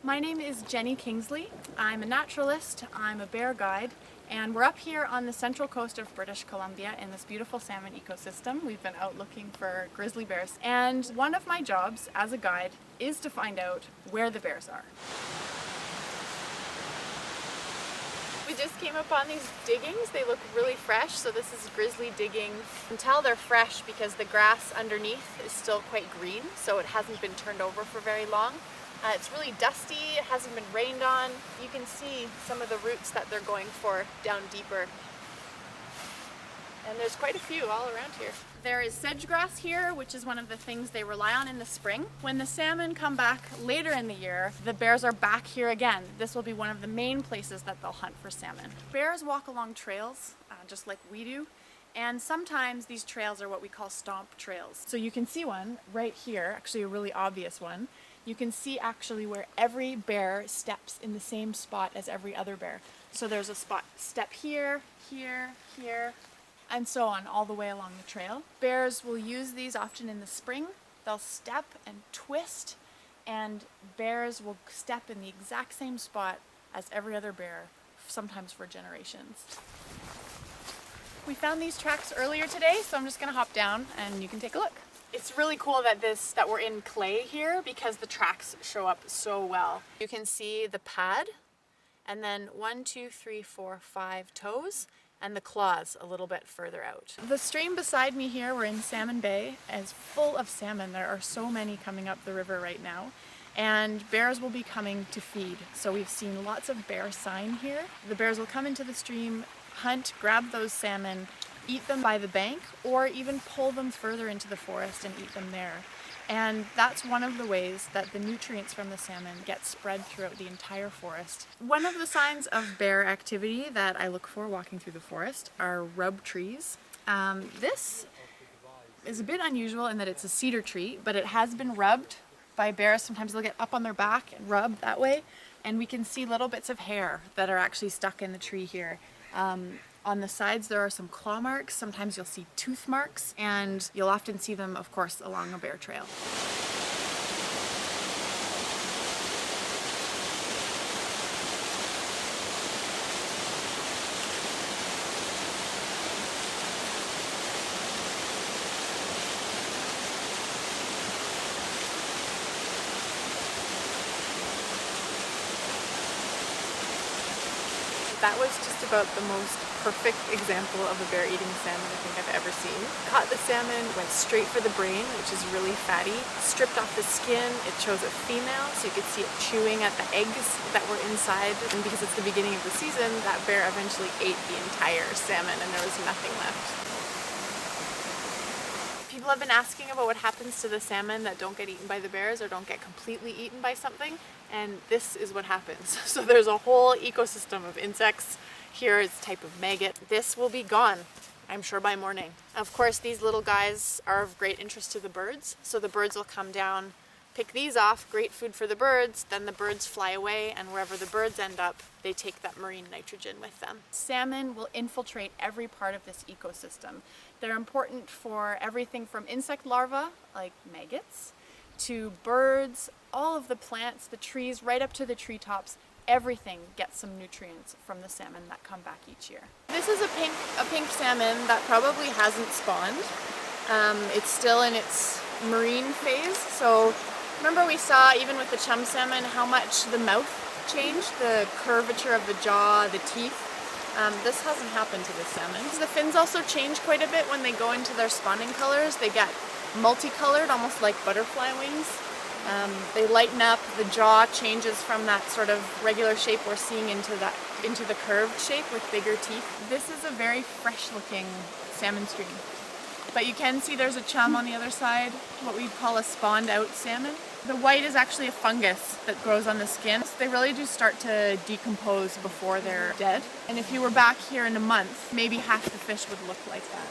My name is Jenny Kingsley. I'm a naturalist, I'm a bear guide, and we're up here on the central coast of British Columbia in this beautiful salmon ecosystem. We've been out looking for grizzly bears, and one of my jobs as a guide is to find out where the bears are. We just came up on these diggings. They look really fresh, so this is grizzly digging. You can tell they're fresh because the grass underneath is still quite green, so it hasn't been turned over for very long. It's really dusty, it hasn't been rained on. You can see some of the roots that they're going for down deeper. And there's quite a few all around here. There is sedge grass here, which is one of the things they rely on in the spring. When the salmon come back later in the year, the bears are back here again. This will be one of the main places that they'll hunt for salmon. Bears walk along trails, just like we do. And sometimes these trails are what we call stomp trails. So you can see one right here, actually a really obvious one. You can see actually where every bear steps in the same spot as every other bear. So there's a step here, here, here, and so on all the way along the trail. Bears will use these often in the spring. They'll step and twist, and bears will step in the exact same spot as every other bear, sometimes for generations. We found these tracks earlier today, so I'm just gonna hop down and you can take a look. It's really cool that we're in clay here because the tracks show up so well. You can see the pad, and then 1, 2, 3, 4, 5 toes, and the claws a little bit further out. The stream beside me here, we're in Salmon Bay, is full of salmon. There are so many coming up the river right now. And bears will be coming to feed. So we've seen lots of bear sign here. The bears will come into the stream, hunt, grab those salmon, eat them by the bank, or even pull them further into the forest and eat them there. And that's one of the ways that the nutrients from the salmon get spread throughout the entire forest. One of the signs of bear activity that I look for walking through the forest are rub trees. This is a bit unusual in that it's a cedar tree, but it has been rubbed by bears. Sometimes they'll get up on their back and rub that way, and we can see little bits of hair that are actually stuck in the tree here. On the sides there are some claw marks, sometimes you'll see tooth marks, and you'll often see them, of course, along a bear trail. That was just about the most perfect example of a bear eating salmon I think I've ever seen. Caught the salmon, went straight for the brain, which is really fatty, stripped off the skin. It chose a female, so you could see it chewing at the eggs that were inside. And because it's the beginning of the season, that bear eventually ate the entire salmon and there was nothing left. People have been asking about what happens to the salmon that don't get eaten by the bears or don't get completely eaten by something, and this is what happens. So there's a whole ecosystem of insects. Here is a type of maggot. This will be gone, I'm sure, by morning. Of course, these little guys are of great interest to the birds, so the birds will come down, pick these off, great food for the birds, then the birds fly away, and wherever the birds end up, they take that marine nitrogen with them. Salmon will infiltrate every part of this ecosystem. They're important for everything from insect larvae, like maggots, to birds, all of the plants, the trees, right up to the treetops. Everything gets some nutrients from the salmon that come back each year. This is a pink salmon that probably hasn't spawned. It's still in its marine phase, so remember we saw, even with the chum salmon, how much the mouth changed, the curvature of the jaw, the teeth. This hasn't happened to the salmon. The fins also change quite a bit when they go into their spawning colors. They get multicolored, almost like butterfly wings. They lighten up, the jaw changes from that sort of regular shape we're seeing into the curved shape with bigger teeth. This is a very fresh looking salmon stream. But you can see there's a chum on the other side, what we'd call a spawned out salmon. The white is actually a fungus that grows on the skin. So they really do start to decompose before they're dead. And if you were back here in a month, maybe half the fish would look like that.